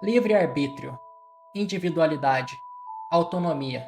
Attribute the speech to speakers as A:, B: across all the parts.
A: Livre-arbítrio, individualidade, autonomia.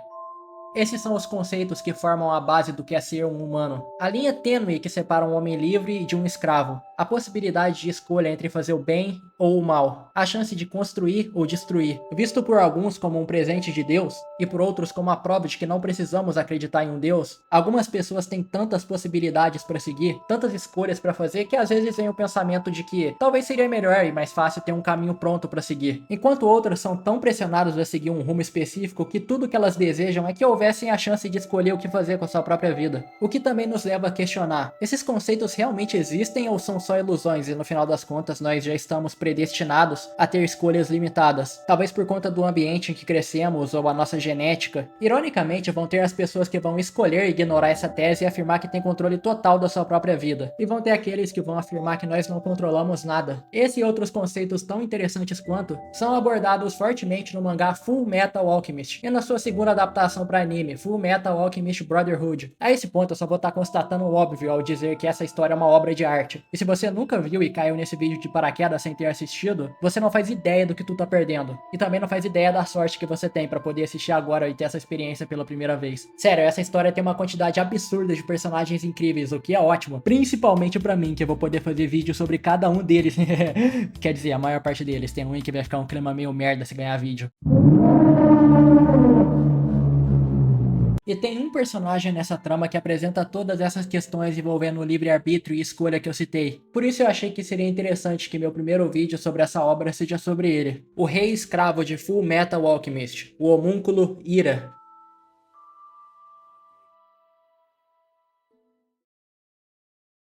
A: Esses são os conceitos que formam a base do que é ser um humano. A linha tênue que separa um homem livre de um escravo. A possibilidade de escolha entre fazer o bem ou o mal. A chance de construir ou destruir. Visto por alguns como um presente de Deus, e por outros como a prova de que não precisamos acreditar em um Deus, algumas pessoas têm tantas possibilidades para seguir, tantas escolhas para fazer, que às vezes vem o pensamento de que talvez seria melhor e mais fácil ter um caminho pronto para seguir. Enquanto outras são tão pressionadas a seguir um rumo específico que tudo que elas desejam é que houvessem a chance de escolher o que fazer com a sua própria vida. O que também nos leva a questionar: esses conceitos realmente existem ou são só ilusões e no final das contas nós já estamos predestinados a ter escolhas limitadas? Talvez por conta do ambiente em que crescemos ou a nossa genética. Ironicamente, vão ter as pessoas que vão escolher ignorar essa tese e afirmar que tem controle total da sua própria vida. E vão ter aqueles que vão afirmar que nós não controlamos nada. Esse e outros conceitos tão interessantes quanto são abordados fortemente no mangá Full Metal Alchemist e na sua segunda adaptação para anime, Full Metal Alchemist Brotherhood. A esse ponto eu só vou estar constatando o óbvio ao dizer que essa história é uma obra de arte. E se você nunca viu e caiu nesse vídeo de paraquedas sem ter assistido, você não faz ideia do que tu tá perdendo. E também não faz ideia da sorte que você tem pra poder assistir agora e ter essa experiência pela primeira vez. Sério, essa história tem uma quantidade absurda de personagens incríveis, o que é ótimo. Principalmente pra mim, que eu vou poder fazer vídeo sobre cada um deles. Quer dizer, a maior parte deles. Tem um que vai ficar um clima meio merda se ganhar vídeo. E tem um personagem nessa trama que apresenta todas essas questões envolvendo o livre-arbítrio e escolha que eu citei. Por isso eu achei que seria interessante que meu primeiro vídeo sobre essa obra seja sobre ele. O rei escravo de Full Metal Alchemist, o homúnculo Ira.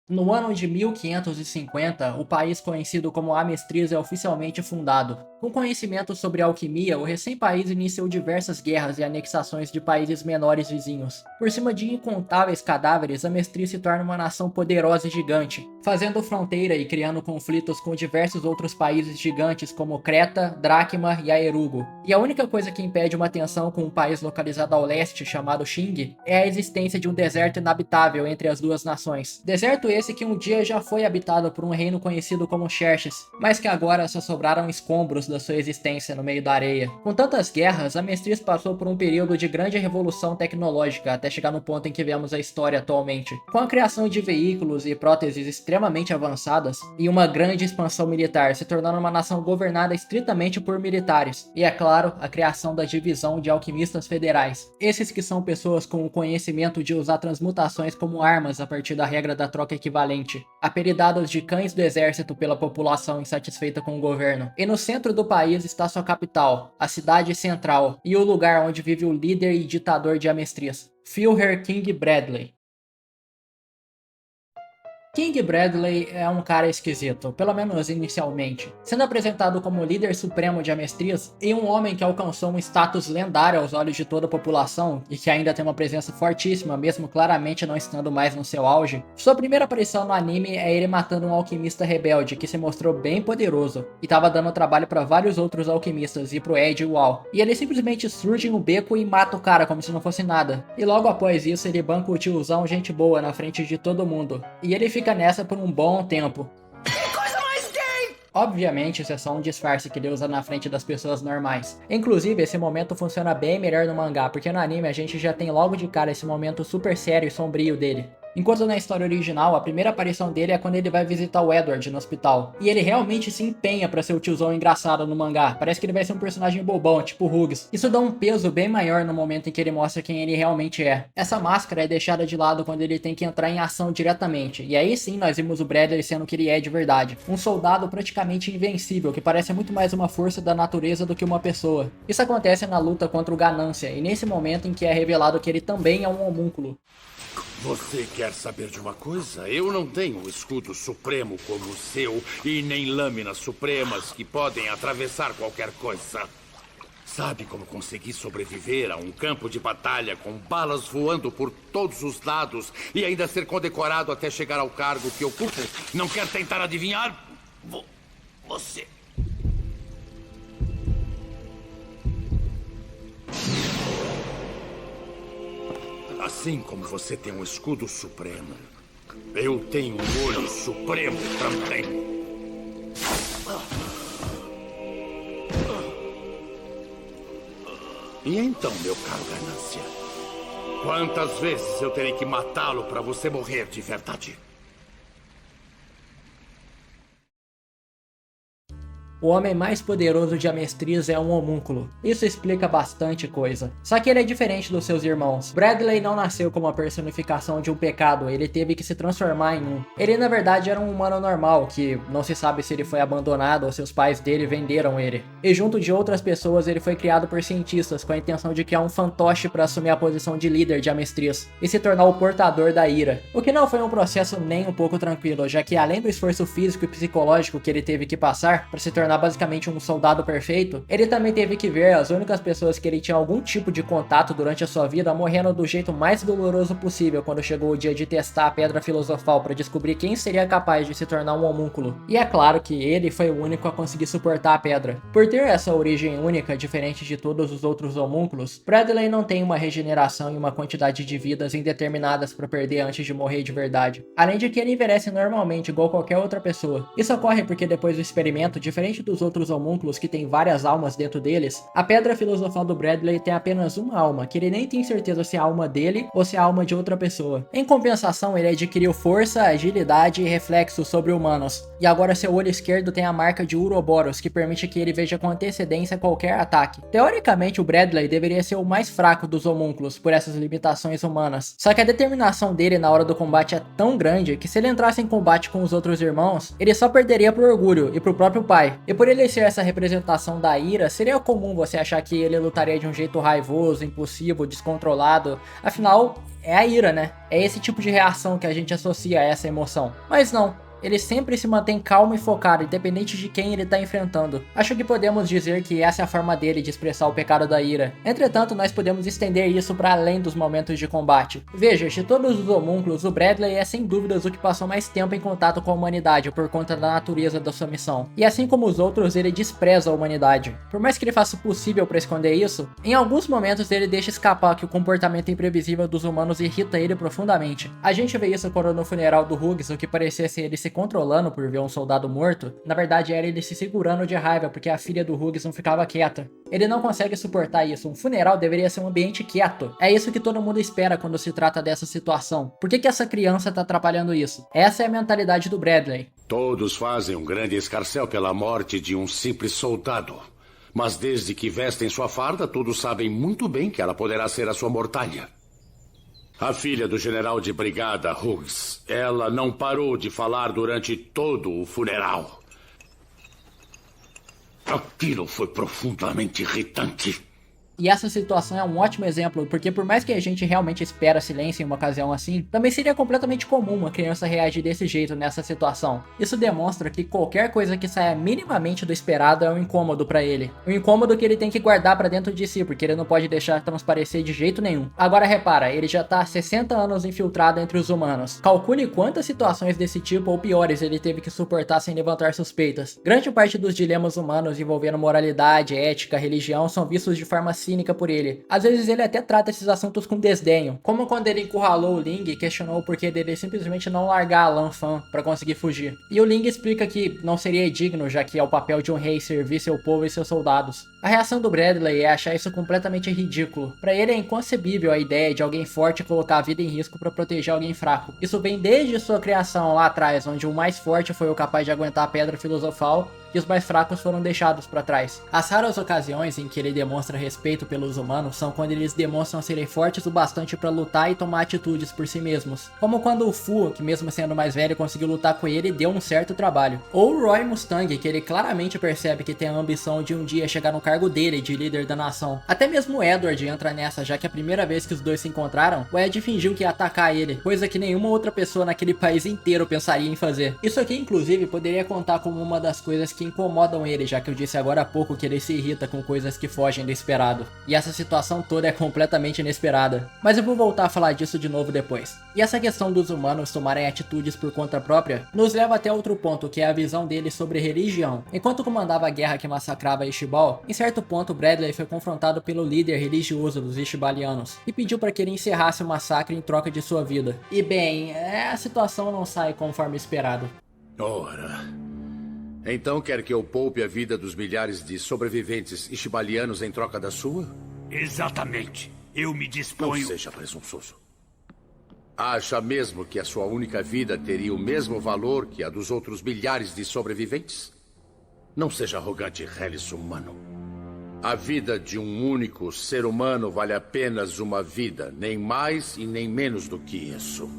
A: No ano de 1550, o país conhecido como Amestriz é oficialmente fundado. Com conhecimento sobre alquimia, o recém-país iniciou diversas guerras e anexações de países menores vizinhos. Por cima de incontáveis cadáveres, Amestriz se torna uma nação poderosa e gigante, fazendo fronteira e criando conflitos com diversos outros países gigantes como Creta, Dracma e Aerugo. E a única coisa que impede uma tensão com um país localizado ao leste chamado Xing é a existência de um deserto inabitável entre as duas nações. Deserto esse que um dia já foi habitado por um reino conhecido como Xerxes, mas que agora só sobraram escombros da sua existência no meio da areia. Com tantas guerras, Amestriz passou por um período de grande revolução tecnológica até chegar no ponto em que vemos a história atualmente. Com a criação de veículos e próteses extremamente avançadas e uma grande expansão militar, se tornando uma nação governada estritamente por militares. E é claro, a criação da divisão de alquimistas federais. Esses que são pessoas com o conhecimento de usar transmutações como armas a partir da regra da troca equivalente, apelidados de cães do exército pela população insatisfeita com o governo. E no centro do país está sua capital, a cidade central, e o lugar onde vive o líder e ditador de Amestriz, Führer King Bradley. King Bradley é um cara esquisito, pelo menos inicialmente, sendo apresentado como líder supremo de Amestriz e um homem que alcançou um status lendário aos olhos de toda a população e que ainda tem uma presença fortíssima, mesmo claramente não estando mais no seu auge. Sua primeira aparição no anime é ele matando um alquimista rebelde que se mostrou bem poderoso e estava dando trabalho para vários outros alquimistas e pro Ed Wall. E ele simplesmente surge no beco e mata o cara como se não fosse nada. E logo após isso ele banca o tiozão gente boa na frente de todo mundo. E ele fica nessa por um bom tempo. Que coisa mais gay! Obviamente isso é só um disfarce que ele usa na frente das pessoas normais. Inclusive esse momento funciona bem melhor no mangá, porque no anime a gente já tem logo de cara esse momento super sério e sombrio dele. Enquanto na história original, a primeira aparição dele é quando ele vai visitar o Edward no hospital. E ele realmente se empenha pra ser o tiozão engraçado no mangá. Parece que ele vai ser um personagem bobão, tipo Rugs. Isso dá um peso bem maior no momento em que ele mostra quem ele realmente é. Essa máscara é deixada de lado quando ele tem que entrar em ação diretamente. E aí sim nós vimos o Bradley sendo o que ele é de verdade. Um soldado praticamente invencível, que parece muito mais uma força da natureza do que uma pessoa. Isso acontece na luta contra o Ganância, e nesse momento em que é revelado que ele também é um homúnculo.
B: Você quer saber de uma coisa? Eu não tenho um escudo supremo como o seu e nem lâminas supremas que podem atravessar qualquer coisa. Sabe como consegui sobreviver a um campo de batalha com balas voando por todos os lados e ainda ser condecorado até chegar ao cargo que ocupo? Não quer tentar adivinhar? Você. Assim como você tem um escudo supremo, eu tenho um olho supremo também. E então, meu caro Ganância, quantas vezes eu terei que matá-lo para você morrer de verdade?
A: O homem mais poderoso de Amestris é um homúnculo. Isso explica bastante coisa. Só que ele é diferente dos seus irmãos. Bradley não nasceu como a personificação de um pecado, ele teve que se transformar em um. Ele na verdade era um humano normal, que não se sabe se ele foi abandonado ou seus pais dele venderam ele. E junto de outras pessoas ele foi criado por cientistas com a intenção de criar um fantoche para assumir a posição de líder de Amestris e se tornar o portador da ira. O que não foi um processo nem um pouco tranquilo, já que além do esforço físico e psicológico que ele teve que passar para se tornar basicamente um soldado perfeito, ele também teve que ver as únicas pessoas que ele tinha algum tipo de contato durante a sua vida morrendo do jeito mais doloroso possível quando chegou o dia de testar a Pedra Filosofal para descobrir quem seria capaz de se tornar um homúnculo. E é claro que ele foi o único a conseguir suportar a pedra. Por ter essa origem única, diferente de todos os outros homúnculos, Bradley não tem uma regeneração e uma quantidade de vidas indeterminadas para perder antes de morrer de verdade. Além de que ele envelhece normalmente igual qualquer outra pessoa. Isso ocorre porque depois do experimento, diferente dos outros homúnculos que tem várias almas dentro deles, a Pedra Filosofal do Bradley tem apenas uma alma, que ele nem tem certeza se é a alma dele ou se é a alma de outra pessoa. Em compensação, ele adquiriu força, agilidade e reflexos sobre-humanos, e agora seu olho esquerdo tem a marca de Uroboros, que permite que ele veja com antecedência qualquer ataque. Teoricamente, o Bradley deveria ser o mais fraco dos homúnculos por essas limitações humanas, só que a determinação dele na hora do combate é tão grande que se ele entrasse em combate com os outros irmãos, ele só perderia pro orgulho e pro próprio pai. E por ele ser essa representação da ira, seria comum você achar que ele lutaria de um jeito raivoso, impulsivo, descontrolado. Afinal, é a ira, né? É esse tipo de reação que a gente associa a essa emoção. Mas não. Ele sempre se mantém calmo e focado, independente de quem ele está enfrentando. Acho que podemos dizer que essa é a forma dele de expressar o pecado da ira. Entretanto, nós podemos estender isso para além dos momentos de combate. Veja, de todos os homúnculos, o Bradley é sem dúvidas o que passou mais tempo em contato com a humanidade por conta da natureza da sua missão. E assim como os outros, ele despreza a humanidade. Por mais que ele faça o possível para esconder isso, em alguns momentos ele deixa escapar que o comportamento imprevisível dos humanos irrita ele profundamente. A gente vê isso quando no funeral do Hughes, o que parecia ser ele se controlando por ver um soldado morto, na verdade era ele se segurando de raiva porque a filha do Hughes não ficava quieta. Ele não consegue suportar isso, um funeral deveria ser um ambiente quieto. É isso que todo mundo espera quando se trata dessa situação. Por que essa criança tá atrapalhando isso? Essa é a mentalidade do Bradley.
B: Todos fazem um grande escarcéu pela morte de um simples soldado. Mas desde que vestem sua farda, todos sabem muito bem que ela poderá ser a sua mortalha. A filha do general de brigada, Hughes, ela não parou de falar durante todo o funeral. Aquilo foi profundamente irritante.
A: E essa situação é um ótimo exemplo, porque por mais que a gente realmente espera silêncio em uma ocasião assim, também seria completamente comum uma criança reagir desse jeito nessa situação. Isso demonstra que qualquer coisa que saia minimamente do esperado é um incômodo pra ele. Um incômodo que ele tem que guardar pra dentro de si, porque ele não pode deixar transparecer de jeito nenhum. Agora repara, ele já tá há 60 anos infiltrado entre os humanos. Calcule quantas situações desse tipo ou piores ele teve que suportar sem levantar suspeitas. Grande parte dos dilemas humanos envolvendo moralidade, ética, religião são vistos de forma cínica por ele. Às vezes ele até trata esses assuntos com desdenho, como quando ele encurralou o Ling e questionou o porquê dele simplesmente não largar a Lan Fan para conseguir fugir. E o Ling explica que não seria digno, já que é o papel de um rei servir seu povo e seus soldados. A reação do Bradley é achar isso completamente ridículo. Para ele é inconcebível a ideia de alguém forte colocar a vida em risco para proteger alguém fraco. Isso vem desde sua criação lá atrás, onde o mais forte foi o capaz de aguentar a Pedra Filosofal e os mais fracos foram deixados para trás. As raras ocasiões em que ele demonstra respeito pelos humanos são quando eles demonstram serem fortes o bastante para lutar e tomar atitudes por si mesmos, como quando o Fu, que mesmo sendo mais velho conseguiu lutar com ele e deu um certo trabalho, ou o Roy Mustang, que ele claramente percebe que tem a ambição de um dia chegar no cargo dele de líder da nação. Até mesmo o Edward entra nessa, já que a primeira vez que os dois se encontraram, o Ed fingiu que ia atacar ele, coisa que nenhuma outra pessoa naquele país inteiro pensaria em fazer. Isso aqui inclusive poderia contar como uma das coisas que incomodam ele, já que eu disse agora há pouco que ele se irrita com coisas que fogem do esperado. E essa situação toda é completamente inesperada. Mas eu vou voltar a falar disso de novo depois. E essa questão dos humanos tomarem atitudes por conta própria nos leva até outro ponto, que é a visão dele sobre religião. Enquanto comandava a guerra que massacrava Ishbal, em certo ponto Bradley foi confrontado pelo líder religioso dos Ishbalianos e pediu para que ele encerrasse o massacre em troca de sua vida. E bem, a situação não sai conforme esperado.
B: Ora... Então quer que eu poupe a vida dos milhares de sobreviventes ishbalianos em troca da sua?
C: Exatamente. Eu me
B: Não
C: disponho...
B: seja presunçoso. Acha mesmo que a sua única vida teria o mesmo valor que a dos outros milhares de sobreviventes? Não seja arrogante, reles humano. A vida de um único ser humano vale apenas uma vida, nem mais e nem menos do que isso.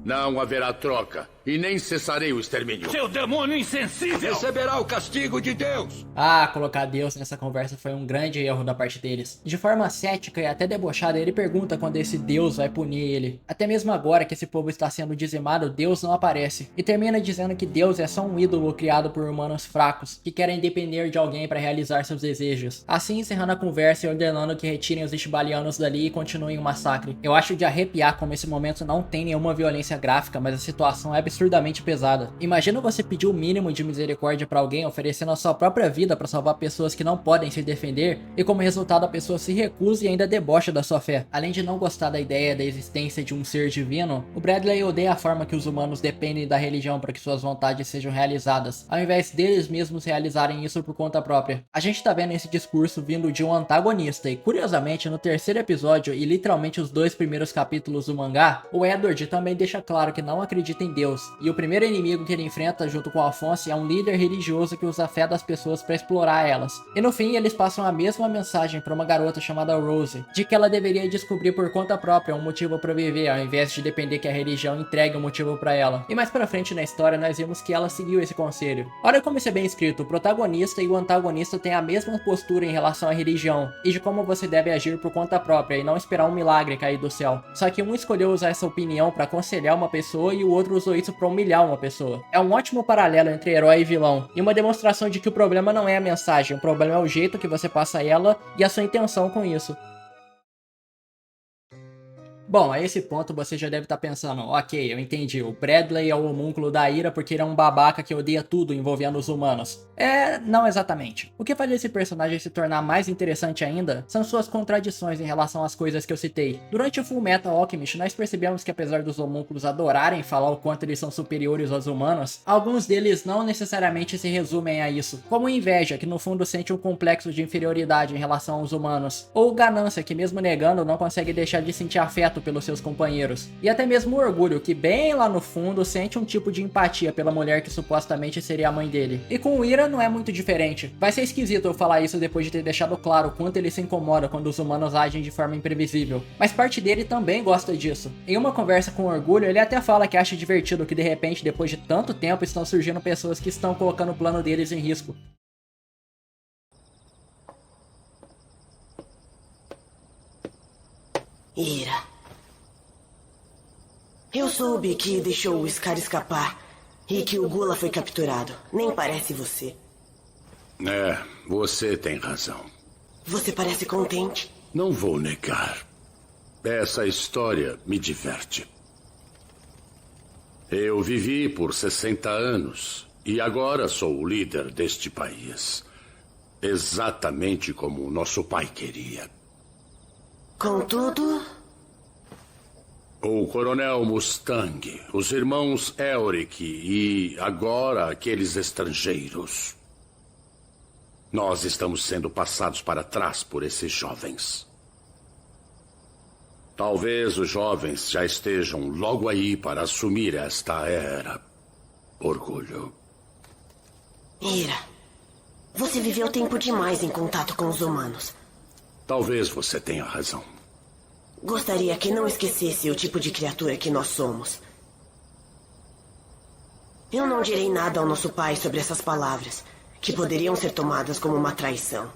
B: Não haverá troca, e nem cessarei o extermínio.
C: Seu demônio insensível!
D: Receberá o castigo de Deus!
A: Colocar Deus nessa conversa foi um grande erro da parte deles. De forma cética e até debochada, ele pergunta quando esse Deus vai punir ele. Até mesmo agora que esse povo está sendo dizimado, Deus não aparece. E termina dizendo que Deus é só um ídolo criado por humanos fracos, que querem depender de alguém para realizar seus desejos. Assim encerrando a conversa e ordenando que retirem os Ishbalianos dali e continuem o massacre. Eu acho de arrepiar como esse momento não tem nenhuma violência gráfica, mas a situação é absurdamente pesada. Imagina você pedir o mínimo de misericórdia para alguém oferecendo a sua própria vida para salvar pessoas que não podem se defender, e como resultado a pessoa se recusa e ainda debocha da sua fé. Além de não gostar da ideia da existência de um ser divino, o Bradley odeia a forma que os humanos dependem da religião para que suas vontades sejam realizadas, ao invés deles mesmos realizarem isso por conta própria. A gente tá vendo esse discurso vindo de um antagonista, e curiosamente no terceiro episódio e literalmente os 2 primeiros capítulos do mangá, o Edward também deixa claro que não acredita em Deus, e o primeiro inimigo que ele enfrenta junto com Alphonse é um líder religioso que usa a fé das pessoas para explorar elas. E no fim eles passam a mesma mensagem para uma garota chamada Rose, de que ela deveria descobrir por conta própria um motivo para viver, ao invés de depender que a religião entregue um motivo para ela. E mais pra frente na história nós vimos que ela seguiu esse conselho. Olha como isso é bem escrito, o protagonista e o antagonista têm a mesma postura em relação à religião, e de como você deve agir por conta própria e não esperar um milagre cair do céu. Só que um escolheu usar essa opinião para aconselhar uma pessoa e o outro usou isso para humilhar uma pessoa. É um ótimo paralelo entre herói e vilão, e uma demonstração de que o problema não é a mensagem, o problema é o jeito que você passa ela e a sua intenção com isso. Bom, a esse ponto você já deve estar pensando, ok, eu entendi, o Bradley é o homúnculo da ira porque ele é um babaca que odeia tudo envolvendo os humanos. Não exatamente. O que faz esse personagem se tornar mais interessante ainda são suas contradições em relação às coisas que eu citei. Durante o Fullmetal Alchemist, nós percebemos que apesar dos homúnculos adorarem falar o quanto eles são superiores aos humanos, alguns deles não necessariamente se resumem a isso, como inveja, que no fundo sente um complexo de inferioridade em relação aos humanos, ou ganância, que mesmo negando não consegue deixar de sentir afeto pelos seus companheiros, e até mesmo o orgulho, que bem lá no fundo sente um tipo de empatia pela mulher que supostamente seria a mãe dele. E com o Ira não é muito diferente. Vai ser esquisito eu falar isso depois de ter deixado claro o quanto ele se incomoda quando os humanos agem de forma imprevisível, mas parte dele também gosta disso. Em uma conversa com o Orgulho, ele até fala que acha divertido que de repente, depois de tanto tempo, estão surgindo pessoas que estão colocando o plano deles em risco.
E: Ira. Eu soube que deixou o Scar escapar e que o Gula foi capturado. Nem parece você.
B: Você tem razão.
E: Você parece contente.
B: Não vou negar. Essa história me diverte. Eu vivi por 60 anos e agora sou o líder deste país. Exatamente como o nosso pai queria.
E: Contudo...
B: O Coronel Mustang, os irmãos Elric e agora aqueles estrangeiros. Nós estamos sendo passados para trás por esses jovens. Talvez os jovens já estejam logo aí para assumir esta era. Orgulho.
E: Ira, você viveu tempo demais em contato com os humanos.
B: Talvez você tenha razão.
E: Gostaria que não esquecesse o tipo de criatura que nós somos. Eu não direi nada ao nosso pai sobre essas palavras, que poderiam ser tomadas como uma traição.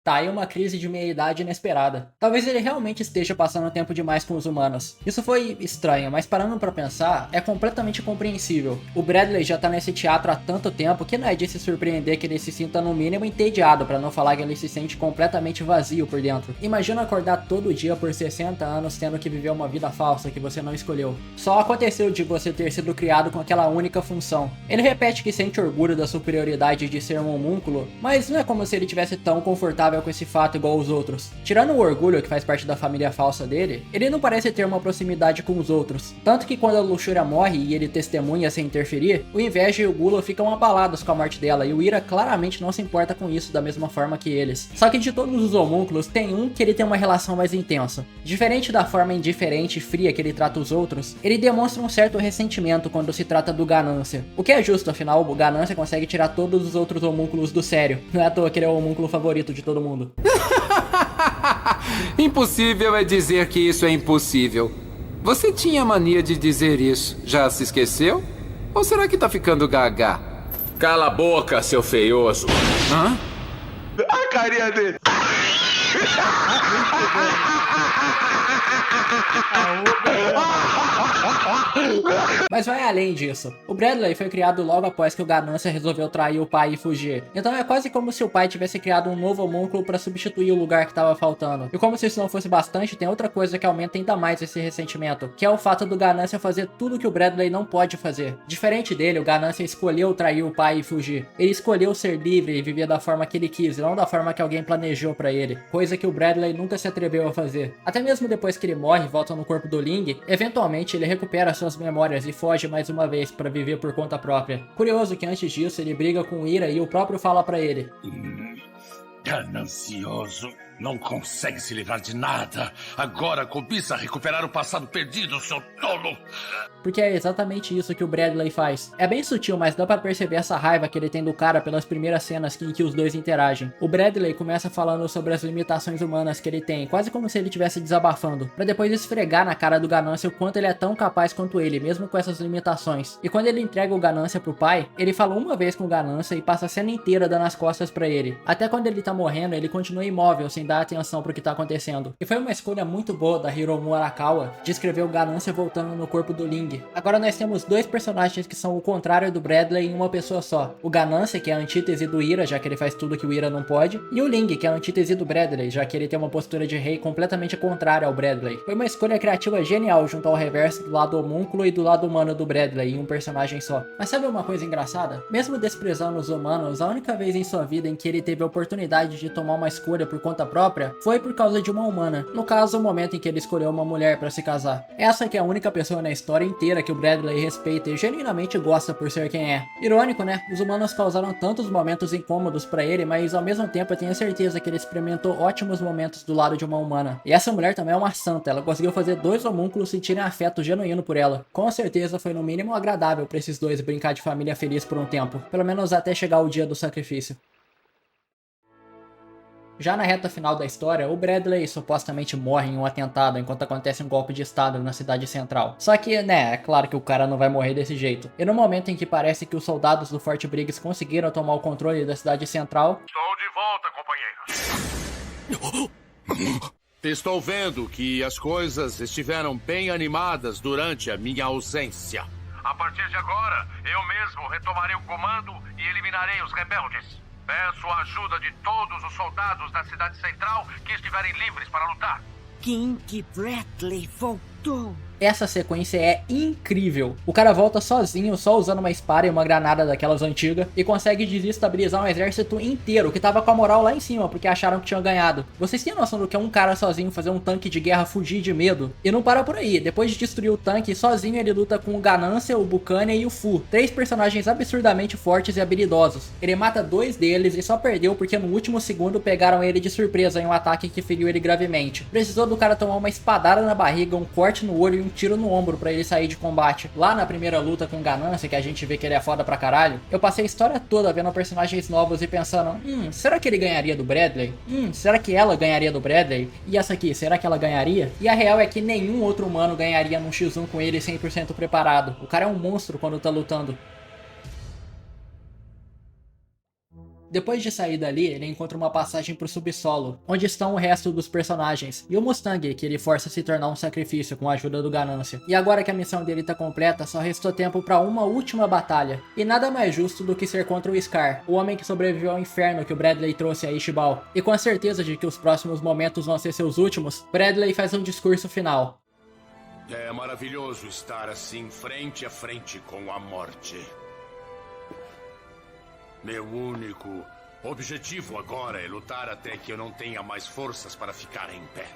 A: Tá aí uma crise de meia-idade inesperada. Talvez ele realmente esteja passando tempo demais com os humanos. Isso foi estranho, mas parando pra pensar, é completamente compreensível. O Bradley já tá nesse teatro há tanto tempo que não é de se surpreender que ele se sinta no mínimo entediado, pra não falar que ele se sente completamente vazio por dentro. Imagina acordar todo dia por 60 anos tendo que viver uma vida falsa que você não escolheu. Só aconteceu de você ter sido criado com aquela única função. Ele repete que sente orgulho da superioridade de ser um homúnculo, mas não é como se ele tivesse tão confortável confortável com esse fato igual os outros. Tirando o orgulho que faz parte da família falsa dele, ele não parece ter uma proximidade com os outros. Tanto que quando a Luxúria morre e ele testemunha sem interferir, o Inveja e o Gula ficam abalados com a morte dela e o Ira claramente não se importa com isso da mesma forma que eles. Só que de todos os homúnculos, tem um que ele tem uma relação mais intensa. Diferente da forma indiferente e fria que ele trata os outros, ele demonstra um certo ressentimento quando se trata do Ganância. O que é justo, afinal, o Ganância consegue tirar todos os outros homúnculos do sério. Não é à toa que ele é o homúnculo favorito de todo mundo.
C: Impossível é dizer que isso é impossível. Você tinha mania de dizer isso. Já se esqueceu? Ou será que tá ficando gaga?
D: Cala a boca, seu feioso.
C: Hã?
F: A carinha dele.
A: Mas vai além disso. O Bradley foi criado logo após que o Ganância resolveu trair o pai e fugir. Então é quase como se o pai tivesse criado um novo homúnculo para substituir o lugar que estava faltando. E como se isso não fosse bastante, tem outra coisa que aumenta ainda mais esse ressentimento, que é o fato do Ganância fazer tudo que o Bradley não pode fazer. Diferente dele, o Ganância escolheu trair o pai e fugir. Ele escolheu ser livre e viver da forma que ele quis, e não da forma que alguém planejou para ele. Coisa que o Bradley nunca se atreveu a fazer. Até mesmo depois que ele morre e volta no corpo do Ling, eventualmente ele recupera suas memórias e foge mais uma vez para viver por conta própria. Curioso que antes disso ele briga com o Ira e o próprio fala para ele:
B: Ganancioso. Não consegue se livrar de nada. Agora cobiça recuperar o passado perdido, seu tolo.
A: Porque é exatamente isso que o Bradley faz. É bem sutil, mas dá pra perceber essa raiva que ele tem do cara pelas primeiras cenas em que os dois interagem. O Bradley começa falando sobre as limitações humanas que ele tem, quase como se ele estivesse desabafando, pra depois esfregar na cara do Ganância o quanto ele é tão capaz quanto ele, mesmo com essas limitações. E quando ele entrega o Ganância pro pai, ele fala uma vez com o Ganância e passa a cena inteira dando as costas pra ele. Até quando ele tá morrendo, ele continua imóvel, sem dar atenção pro que tá acontecendo. E foi uma escolha muito boa da Hiromu Arakawa de escrever o Ganância voltando no corpo do Ling. Agora nós temos dois personagens que são o contrário do Bradley em uma pessoa só. O Ganância, que é a antítese do Ira, já que ele faz tudo que o Ira não pode, e o Ling, que é a antítese do Bradley, já que ele tem uma postura de rei completamente contrária ao Bradley. Foi uma escolha criativa genial junto ao reverso do lado homúnculo e do lado humano do Bradley em um personagem só. Mas sabe uma coisa engraçada? Mesmo desprezando os humanos, a única vez em sua vida em que ele teve a oportunidade de tomar uma escolha por conta própria foi por causa de uma humana. No caso, o momento em que ele escolheu uma mulher para se casar. Essa que é a única pessoa na história inteira que o Bradley respeita e genuinamente gosta por ser quem é. Irônico, né? Os humanos causaram tantos momentos incômodos para ele, mas ao mesmo tempo eu tenho certeza que ele experimentou ótimos momentos do lado de uma humana. E essa mulher também é uma santa, ela conseguiu fazer dois homúnculos sentirem afeto genuíno por ela. Com certeza foi no mínimo agradável para esses dois brincar de família feliz por um tempo, pelo menos até chegar o dia do sacrifício. Já na reta final da história, o Bradley supostamente morre em um atentado enquanto acontece um golpe de estado na cidade central. Só que, né, é claro que o cara não vai morrer desse jeito. E no momento em que parece que os soldados do Fort Briggs conseguiram tomar o controle da cidade central...
B: Estou de volta, companheiro. Estou vendo que as coisas estiveram bem animadas durante a minha ausência. A partir de agora, eu mesmo retomarei o comando e eliminarei os rebeldes. Peço a ajuda de todos os soldados da cidade central que estiverem livres para lutar.
G: King Bradley voltou.
A: Essa sequência é incrível. O cara volta sozinho, só usando uma espada e uma granada daquelas antigas, e consegue desestabilizar um exército inteiro que tava com a moral lá em cima, porque acharam que tinham ganhado. Vocês têm noção do que é um cara sozinho fazer um tanque de guerra fugir de medo? E não para por aí. Depois de destruir o tanque, sozinho ele luta com o Ganância, o Bucania e o Fu. Três personagens absurdamente fortes e habilidosos. Ele mata dois deles e só perdeu porque no último segundo pegaram ele de surpresa em um ataque que feriu ele gravemente. Precisou do cara tomar uma espadada na barriga, um corte no olho e um tiro no ombro pra ele sair de combate. Lá na primeira luta com Ganância, que a gente vê que ele é foda pra caralho, eu passei a história toda vendo personagens novos e pensando, será que ele ganharia do Bradley? Será que ela ganharia do Bradley? E essa aqui, será que ela ganharia? E a real é que nenhum outro humano ganharia num X1 com ele 100% preparado. O cara é um monstro quando tá lutando. Depois de sair dali, ele encontra uma passagem pro subsolo, onde estão o resto dos personagens, e o Mustang, que ele força a se tornar um sacrifício com a ajuda do Ganância. E agora que a missão dele tá completa, só restou tempo pra uma última batalha. E nada mais justo do que ser contra o Scar, o homem que sobreviveu ao inferno que o Bradley trouxe a Ichiban. E com a certeza de que os próximos momentos vão ser seus últimos, Bradley faz um discurso final.
B: É maravilhoso estar assim frente a frente com a morte. Meu único O objetivo agora é lutar até que eu não tenha mais forças para ficar em pé.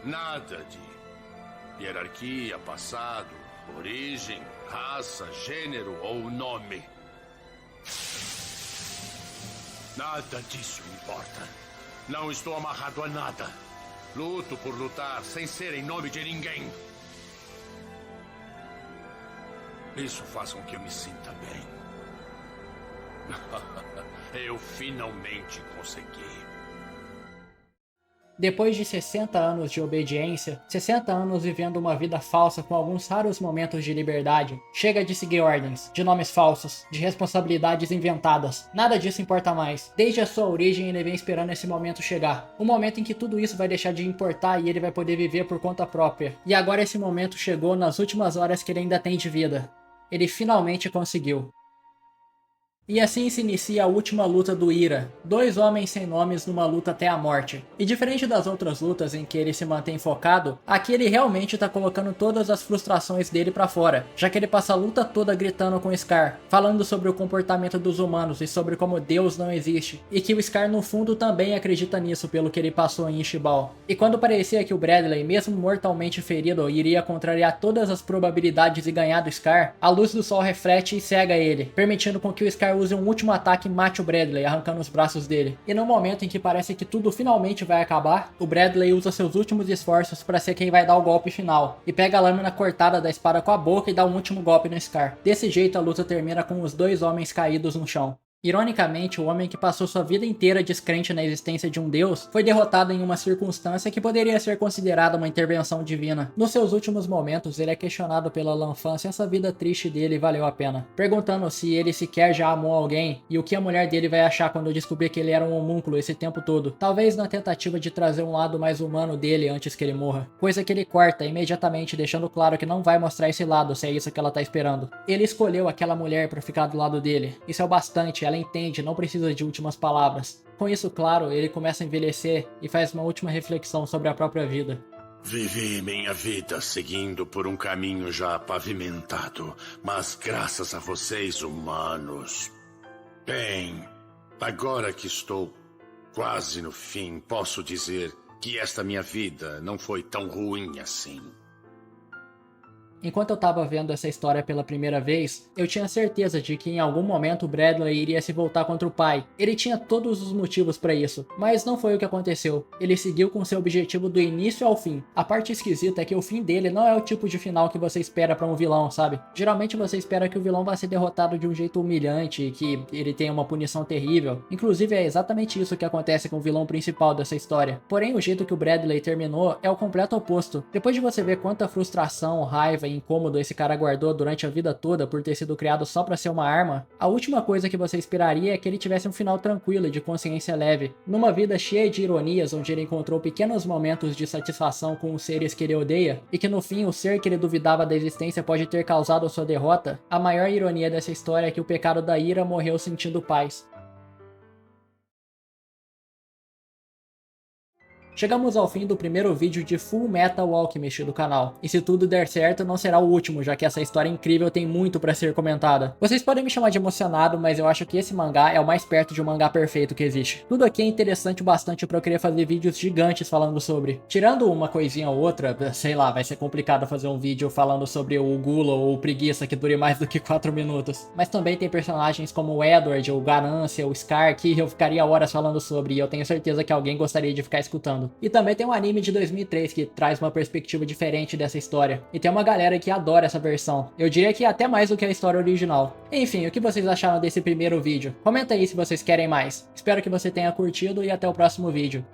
B: Nada de hierarquia, passado, origem, raça, gênero ou nome. Nada disso importa. Não estou amarrado a nada. Luto por lutar sem ser em nome de ninguém. Isso faz com que eu me sinta bem. Eu finalmente consegui.
A: Depois de 60 anos de obediência, 60 anos vivendo uma vida falsa com alguns raros momentos de liberdade, chega de seguir ordens, de nomes falsos, de responsabilidades inventadas. Nada disso importa mais. Desde a sua origem ele vem esperando esse momento chegar. Um momento em que tudo isso vai deixar de importar e ele vai poder viver por conta própria. E agora esse momento chegou nas últimas horas que ele ainda tem de vida. Ele finalmente conseguiu. E assim se inicia a última luta do Ira, 2 homens sem nomes numa luta até a morte. E diferente das outras lutas em que ele se mantém focado, aqui ele realmente tá colocando todas as frustrações dele pra fora, já que ele passa a luta toda gritando com Scar, falando sobre o comportamento dos humanos e sobre como Deus não existe, e que o Scar no fundo também acredita nisso pelo que ele passou em Ishibal. E quando parecia que o Bradley, mesmo mortalmente ferido, iria contrariar todas as probabilidades e ganhar do Scar, a luz do sol reflete e cega ele, permitindo com que o Scar use um último ataque e mate o Bradley, arrancando os braços dele. E no momento em que parece que tudo finalmente vai acabar, o Bradley usa seus últimos esforços para ser quem vai dar o golpe final, e pega a lâmina cortada da espada com a boca e dá um último golpe no Scar. Desse jeito a luta termina com os 2 homens caídos no chão. Ironicamente, o homem que passou sua vida inteira descrente na existência de um deus foi derrotado em uma circunstância que poderia ser considerada uma intervenção divina. Nos seus últimos momentos, ele é questionado pela Lan-Fan se essa vida triste dele valeu a pena, perguntando se ele sequer já amou alguém e o que a mulher dele vai achar quando descobrir que ele era um homúnculo esse tempo todo, talvez na tentativa de trazer um lado mais humano dele antes que ele morra, coisa que ele corta imediatamente, deixando claro que não vai mostrar esse lado se é isso que ela tá esperando. Ele escolheu aquela mulher pra ficar do lado dele, isso é o bastante, ela entende, não precisa de últimas palavras. Com isso claro, ele começa a envelhecer e faz uma última reflexão sobre a própria vida.
B: Vivi minha vida seguindo por um caminho já pavimentado, mas graças a vocês, humanos. Bem, agora que estou quase no fim, posso dizer que esta minha vida não foi tão ruim assim.
A: Enquanto eu tava vendo essa história pela primeira vez, eu tinha certeza de que em algum momento o Bradley iria se voltar contra o pai. Ele tinha todos os motivos pra isso, mas não foi o que aconteceu. Ele seguiu com seu objetivo do início ao fim. A parte esquisita é que o fim dele não é o tipo de final que você espera pra um vilão, sabe? Geralmente você espera que o vilão vá ser derrotado de um jeito humilhante, que ele tenha uma punição terrível. Inclusive é exatamente isso que acontece com o vilão principal dessa história. Porém, o jeito que o Bradley terminou é o completo oposto. Depois de você ver quanta frustração, raiva e incômodo esse cara guardou durante a vida toda por ter sido criado só pra ser uma arma, a última coisa que você esperaria é que ele tivesse um final tranquilo e de consciência leve, numa vida cheia de ironias onde ele encontrou pequenos momentos de satisfação com os seres que ele odeia, e que no fim o ser que ele duvidava da existência pode ter causado a sua derrota. A maior ironia dessa história é que o pecado da ira morreu sentindo paz. Chegamos ao fim do primeiro vídeo de Full Metal Alchemist do canal, e se tudo der certo não será o último, já que essa história incrível tem muito pra ser comentada. Vocês podem me chamar de emocionado, mas eu acho que esse mangá é o mais perto de um mangá perfeito que existe. Tudo aqui é interessante o bastante pra eu querer fazer vídeos gigantes falando sobre. Tirando uma coisinha ou outra, sei lá, vai ser complicado fazer um vídeo falando sobre o Gula ou o Preguiça que dure mais do que 4 minutos. Mas também tem personagens como o Edward, o Ganância, o Scar, que eu ficaria horas falando sobre, e eu tenho certeza que alguém gostaria de ficar escutando. E também tem um anime de 2003 que traz uma perspectiva diferente dessa história. E tem uma galera que adora essa versão. Eu diria que até mais do que a história original. Enfim, o que vocês acharam desse primeiro vídeo? Comenta aí se vocês querem mais. Espero que você tenha curtido e até o próximo vídeo.